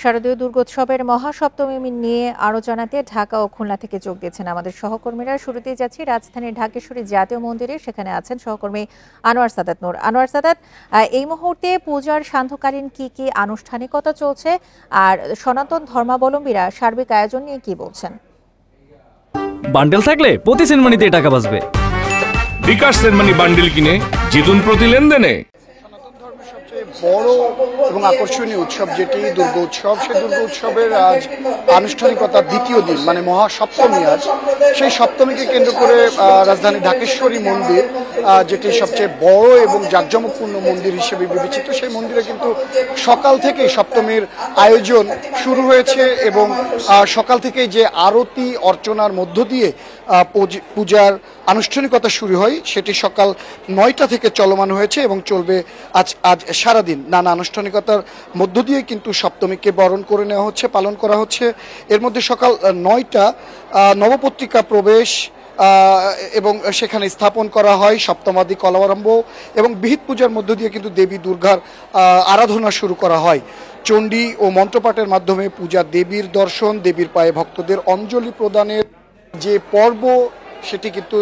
শারদীয় দুর্গোৎসবের মহাসপ্তমী নিয়ে আরো জানাতে ঢাকা ও খুলনা থেকে যোগ দিয়েছেন আমাদের সহকর্মীরা। শুরুতেই যাচ্ছি রাজধানীর ঢাকেশ্বরী জাতীয় মন্দিরে, সেখানে আছেন সহকর্মী আনোয়ার সাদাত নূর। আনোয়ার সাদাত, এই মুহূর্তে পূজার সান্ধ্যকালীন কি কি আনুষ্ঠানিকতা চলছে আর সনাতন ধর্মাবলম্বীরা সার্বিক আয়োজন নিয়ে কি বলছেন? বান্ডেল থাকলে প্রতি সেনমানিতে টাকা বাঁচবে। বিকাশ সেনমানি বান্ডেল কিনে জিতুন প্রতি লেনদেনে। বড় এবং আকর্ষণীয় উৎসব যেটি দুর্গোৎসব, সেই দুর্গোৎসবের আজ আনুষ্ঠানিকতা দ্বিতীয় দিন, মানে মহাসপ্তমী। আজ সেই সপ্তমীকে কেন্দ্র করে রাজধানী ঢাকেশ্বরী মন্দির, যেটি সবচেয়ে বড় এবং জাঁকজমকপূর্ণ মন্দির হিসেবে বিবেচিত, সেই মন্দিরে কিন্তু সকাল থেকেই সপ্তমীর আয়োজন শুরু হয়েছে এবং সকাল থেকেই যে আরতি অর্চনার মধ্য দিয়ে পূজার আনুষ্ঠানিকতা শুরু হয় সেটি সকাল ৯টা থেকে চলমান হয়েছে এবং চলবে আজ সারাদিন। নানা আনুষ্ঠানিকতার মধ্য দিয়ে কিন্তু সপ্তমীকে বরণ করে নেওয়া হচ্ছে, পালন করা হচ্ছে। এর মধ্যে সকাল ৯টা নবপত্রিকা প্রবেশ এবং সেখানে স্থাপন করা হয়, সপ্তমাদি কলাবরম্ভ এবং বিহিত পূজার মধ্য দিয়ে কিন্তু দেবী দুর্গার আরাধনা শুরু করা হয়। চণ্ডী ও মন্ত্রপাঠের মাধ্যমে পূজা, দেবীর দর্শন, দেবীর পায়ে ভক্তদের অঞ্জলি প্রদানের যে পর্ব সেটি কিন্তু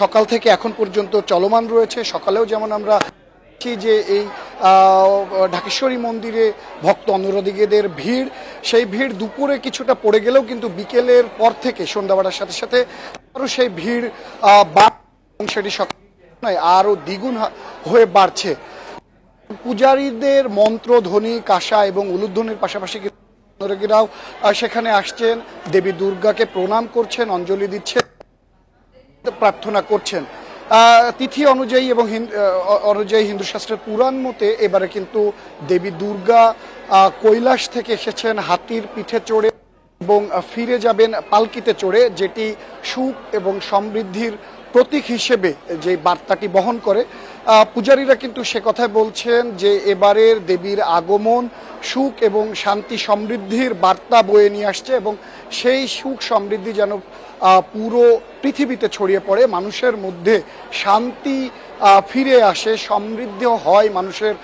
সকাল থেকে এখন পর্যন্ত চলমান রয়েছে। সকালেও যেমন আমরা যে এই ঢাকেশ্বরী মন্দিরে ভক্ত অনুরাগীদের ভিড়, সেই ভিড় দুপুরে কিছুটা পড়ে গেলেও কিন্তু বিকেলের পর থেকে সন্ধ্যা বাড়ার সাথে সাথে আরও সেই ভিড় সেটি সকাল আরও দ্বিগুণ হয়ে বাড়ছে। পূজারীদের মন্ত্র, ধ্বনি, কাঁসা এবং উলুধ্বনির পাশাপাশি অনুরাগীরাও সেখানে আসছেন, দেবী দুর্গাকে প্রণাম করছেন, অঞ্জলি দিচ্ছেন, প্রার্থনা করছেন। তিথি অনুযায়ী এবং অনুযায়ী হিন্দু শাস্ত্রের পুরাণ মতে এবারে কিন্তু দেবী দুর্গা কৈলাস থেকে এসেছেন হাতির পিঠে চড়ে এবং ফিরে যাবেন পালকিতে চড়ে, যেটি সুখ এবং সমৃদ্ধির প্রতীক হিসেবে যে বার্তাটি বহন করে। পূজারীরা কিন্তু সে কথাই বলছেন যে এবারের দেবীর আগমন সুখ এবং শান্তি সমৃদ্ধির বার্তা বয়ে নিয়ে আসছে এবং সেই সুখ সমৃদ্ধি যেন পুরো পৃথিবীতে ছড়িয়ে পড়ে, মানুষের মধ্যে শান্তি ফিরে আসে, সমৃদ্ধ হয় মানুষের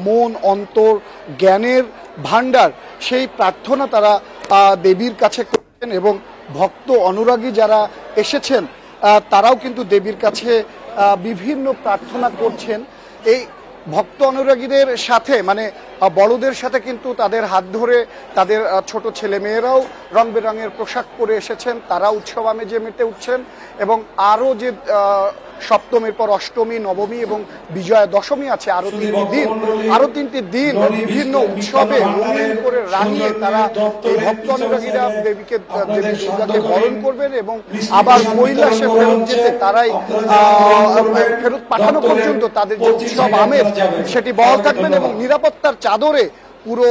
মন, অন্তর, জ্ঞানের ভাণ্ডার। সেই প্রার্থনা তারা দেবীর কাছে করছেন এবং ভক্ত অনুরাগী যারা এসেছেন তারাও কিন্তু দেবীর কাছে বিভিন্ন প্রার্থনা করছেন। এই ভক্ত অনুরাগীদের সাথে মানে বড়দের সাথে কিন্তু তাদের হাত ধরে তাদের ছোট ছেলে মেয়েরাও রং বেরঙের পোশাক পরে এসেছেন, তারা উৎসব আমেজে মেতে উঠছেন এবং আরও যে সপ্তমীর পর অষ্টমী, নবমী এবং বিজয়া দশমী আছে, আরো তিনটি দিন বিভিন্ন উৎসবে রঙিন করে রাঙিয়ে তারা এই ভক্ত অনুরাগীরা দেবী দুর্গাকে বরণ করবেন এবং আবার কৈলাসে ফেরত যেতে তারাই ফেরত পাঠানো পর্যন্ত তাদের যে উৎসব আমেজ সেটি বহাল থাকবেন এবং নিরাপত্তার চাদরে পুরো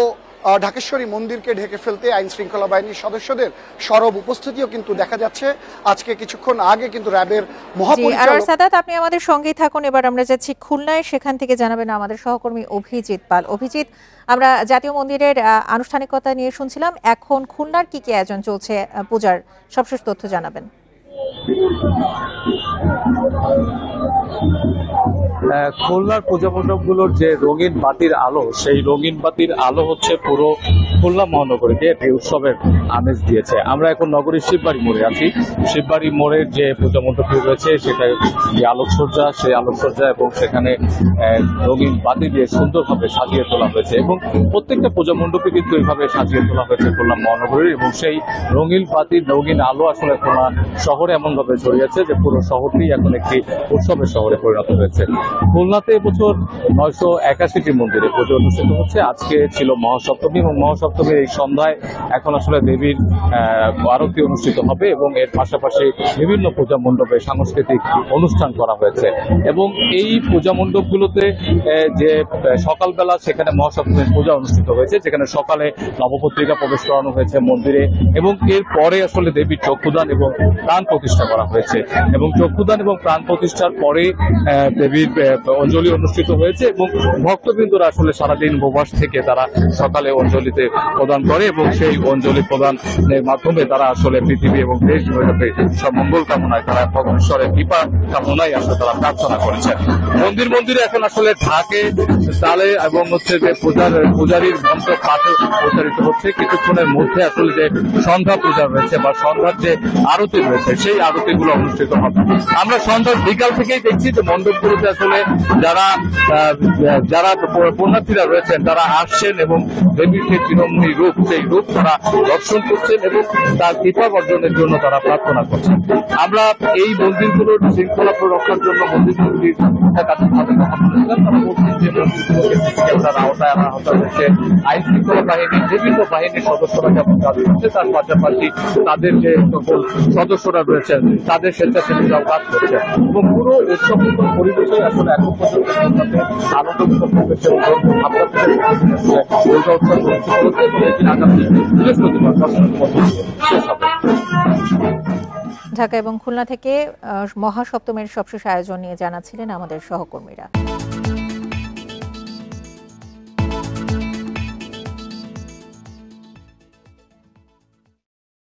ঢাকেশ্বরী মন্দিরকে ঢেকে ফেলতে আইন শৃঙ্খলা বাহিনীর সদস্যদের সরব উপস্থিতিও কিন্তু দেখা যাচ্ছে। আজকে কিছুক্ষণ আগে কিন্তু র্যাবের মহাপরিচালক সাদাত, আপনি আমাদের সঙ্গেই থাকুন। এবার আমরা যাচ্ছি খুলনায়, সেখান থেকে জানাবেন আমাদের সহকর্মী অভিজিৎ পাল। অভিজিৎ, আমরা জাতীয় মন্দিরের আনুষ্ঠানিকতা নিয়ে শুনছিলাম, এখন খুলনার কি কি আয়োজন চলছে পূজার সবশেষ তথ্য জানাবেন। খুলনার পূজা মণ্ডপগুলোর যে রঙিন বাতির আলো, সেই রঙিন বাতির আলো হচ্ছে পুরো খুলনা মহানগরীকে একটি উৎসবের আমেজ দিয়েছে। আমরা এখন নগরীর শিববাড়ি মোড়ে আছি। শিববাড়ি মোড়ের যে পূজা মণ্ডপটি রয়েছে সেটা যে আলোকসজ্জা, সেই আলোকসজ্জা এবং সেখানে রঙিন বাতি দিয়ে সুন্দরভাবে সাজিয়ে তোলা হয়েছে এবং প্রত্যেকটা পূজা মণ্ডপে কিন্তু এইভাবে সাজিয়ে তোলা হয়েছে খুলনা মহানগরীর এবং সেই রঙিন বাতির রঙিন আলো আসলে খুলনা শহরে এমনভাবে ছড়িয়েছে যে পুরো শহরটি এখন একটি উৎসবের শহরে পরিণত হয়েছে। খুলনাতে এবছর 981টি মন্দিরে পুজো অনুষ্ঠিত হচ্ছে। আজকে ছিল মহাসপ্তমী এবং মহাসপ্তমীর এই সন্ধ্যায় এখন আসলে দেবীর আরতি অনুষ্ঠিত হবে এবং এর পাশাপাশি বিভিন্ন পূজা মণ্ডপে সাংস্কৃতিক অনুষ্ঠান করা হয়েছে এবং এই পূজা মণ্ডপগুলোতে যে সকালবেলা সেখানে মহাসপ্তমীর পূজা অনুষ্ঠিত হয়েছে, যেখানে সকালে নবপত্রিকা প্রবেশ করানো হয়েছে মন্দিরে এবং এরপরে আসলে দেবীর চক্ষুদান এবং প্রাণ প্রতিষ্ঠা করা হয়েছে এবং চক্ষুদান এবং প্রাণ প্রতিষ্ঠার পরে দেবীর অঞ্জলি অনুষ্ঠিত হয়েছে এবং ভক্তবৃন্দরা আসলে সারাদিন উপবাস থেকে তারা সকালে অঞ্জলিতে প্রদান করে এবং সেই অঞ্জলি প্রদানের মাধ্যমে তারা আসলে পৃথিবী এবং দেশ জুড়ে সব মঙ্গল কামনায় তারা ঈশ্বরের কৃপা কামনায় আসলে তারা প্রার্থনা করেছেন। মন্দিরে এখন আসলে ঢাকে তালে এবং হচ্ছে যে পূজারীর মন্ত্র পাঠে প্রচারিত হচ্ছে। কিছুক্ষণের মধ্যে আসলে যে সন্ধ্যা পূজা রয়েছে বা সন্ধ্যার যে আরতি রয়েছে সেই আরতিগুলো অনুষ্ঠিত হবে। আমরা সন্ধ্যার বিকাল থেকেই দেখছি যে মণ্ডপগুলোতে আসলে যারা পুণ্যার্থীরা রয়েছেন তারা আসছেন এবং দেবীর যে চিরমণি রূপ সেই রূপ তারা দর্শন করছেন এবং তার কৃপা অর্জনের জন্য তারা প্রার্থনা করছেন। আমরা এই মন্দিরগুলোর শৃঙ্খলা রক্ষার জন্য মন্দিরগুলির একাধিকভাবে কথা বলেছিলাম। তারা বলছেন যে মন্দিরগুলোকে ক্যামেরার আওতায় আনা হচ্ছে আইন শৃঙ্খলা বাহিনীর বিভিন্ন বাহিনীর সদস্যরা যেমন কাজ করছে তার পাশাপাশি তাদের যে সকল সদস্যরা রয়েছেন তাদের স্বেচ্ছাসেবীরাও কাজ করছে এবং পুরো উৎসবমুখর পরিবেশে আসলে এখন পর্যন্ত আনন্দমুখর পরিবেশে আপনার দুর্গা উৎসব অনুষ্ঠিত হচ্ছে এবং এটি আগামী বৃহস্পতিবার শেষ হবে। ঢাকা এবং খুলনা থেকে মহাসপ্তমীর সবশেষ আয়োজন নিয়ে জানাচ্ছিলেন আমাদের সহকর্মীরা।